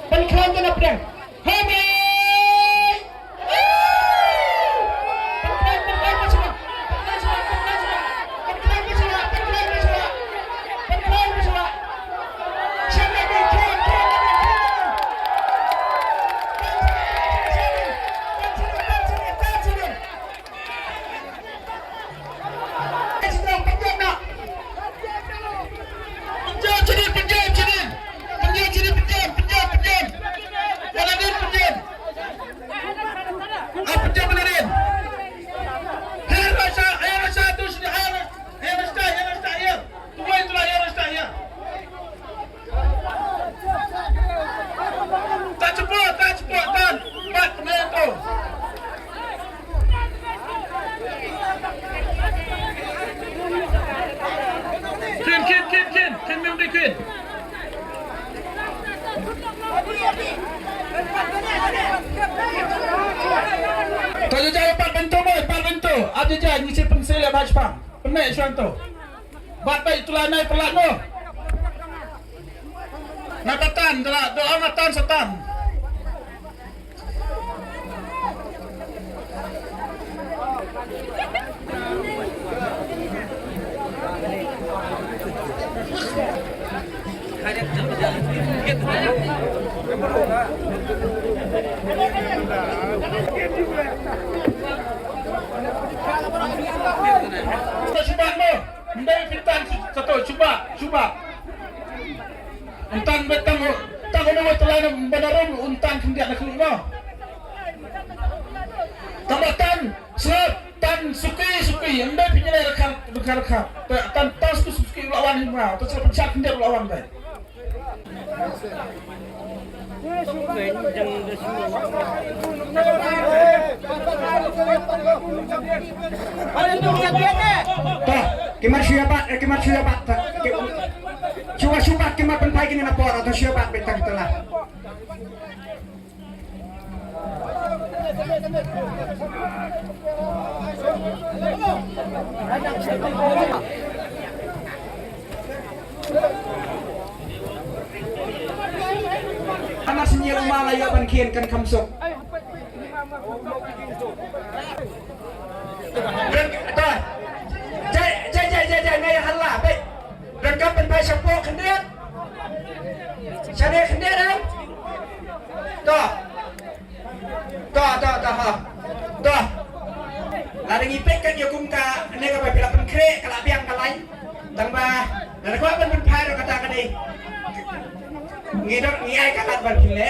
Penklaim dan pedang. Hemi. Kalau jaya empat bentuk boy, empat bentuk. Ada je ngisi pensil yang baca pang. Penaik suan tu. Bat baik itulah naik pelak no. Nakatan, doa matan setan. Cuba mo, hindi pintan satu cuba. Untan betang mo telah benaran untan kemudian nak keluar. Tambatan slot tan suki, hindi pinjai rekam. Tan tas suki lawan himau, tas pencak kemudian lawan baik. Kemar siapa? Cuba kemar penpai kini napor atau siapa betang telah. Anak seni rumah layak bankian kan kamsok. Jai ngay halla baik. Rekap penpai sepok kendian. Sade kendian kan? Toh. Lari ngipek kan yakum ka ne ka pila penkre kala biang kalai. Tangba dan ko ban penpai ro kata kadi. Ngidok ngiai kalat barkile.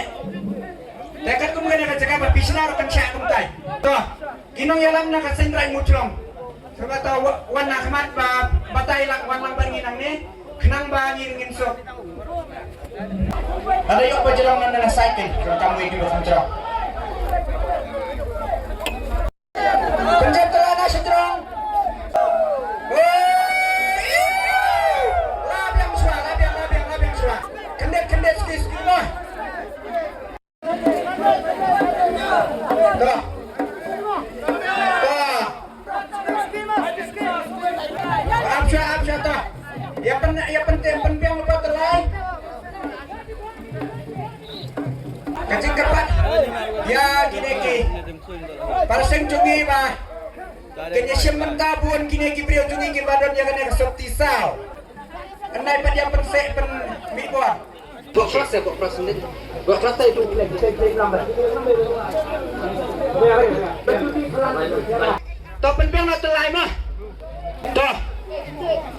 Dekat kum kena kajaga berpisna ro kan syak kum tai. Toh. Kinong yalam na kasendrai muclong. Sebab tahu warna kemat batai lang warna banginang ni kenang bangin ngin sok. Ada yuk berjalan dengan cycle kalau kamu ini berfungsi. Pencet telana strong. Labiang suara. Kendet skis loh. Tuh. Absya toh. Ya penting apa terlain. Kacing kepat. Ya gini. Parseng cungi bah. Kenya simen tabun gini brio cungi ke badan yang kena kesop tisau. Enai pada yang pensek pen mibuat. Buat kelas ni. Buat kelas itu kita lambat. Toh penting nak terlain mah. Toh.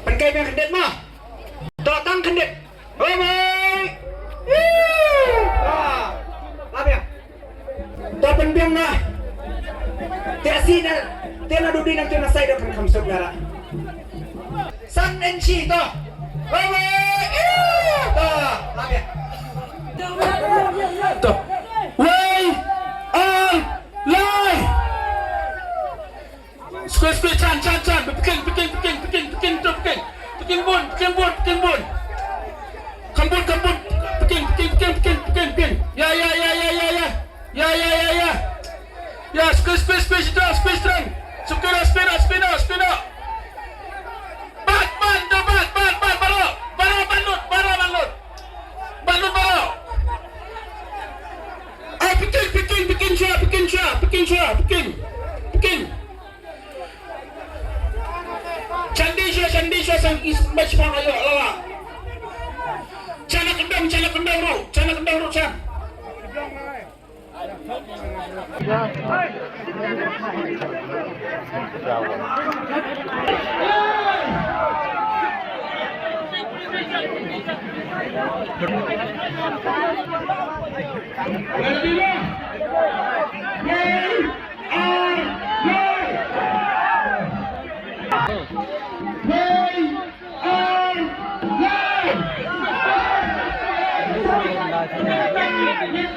Penkai yang kendet mah. Toh tang kendet. Oh mai. Apa ya? Toh penting mah. Tiasi na dudi nak tuna sai dah kam saudara. Sang enci toh. Oh mai. Toh. Apa ya? Toh. Wei. Lai. Square can bikin bun kembun bikin ya space terang spina bat balut bikin. Candi siya sang match pa kayo, lala. Cana kendang ro, Chan.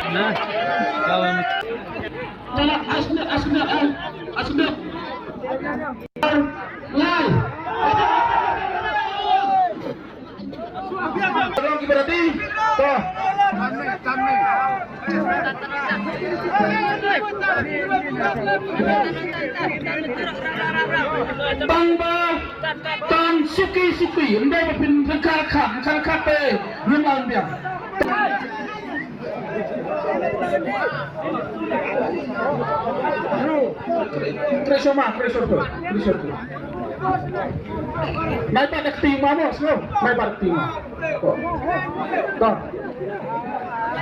Nah, kawan Asbab. Live. Lagi berarti. Toh. Tangba Tan Suki Ndai pin khang pe nhưng mà việc Treso tu. Mai pada timah mo, mai pada timah. Toh.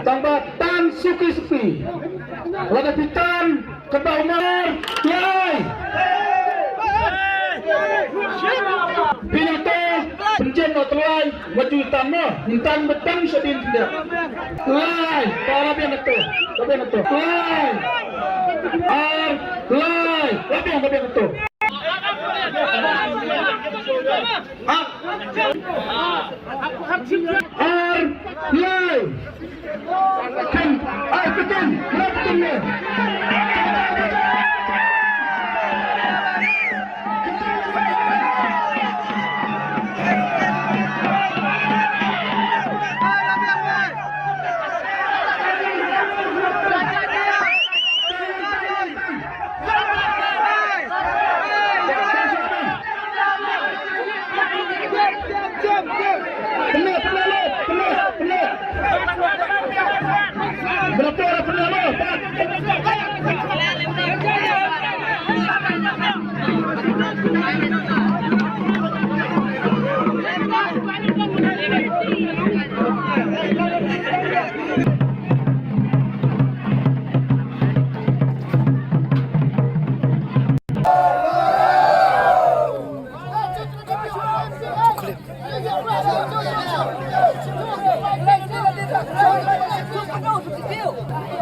Tangba Tan Suki. Lada pitan Kedau Umar. Yai. Pinato penjen no telai maju tama intan betang sedin tidak. Lai para biang itu. Lai. Lai. Biang itu. Lai. Kan betul. Viu?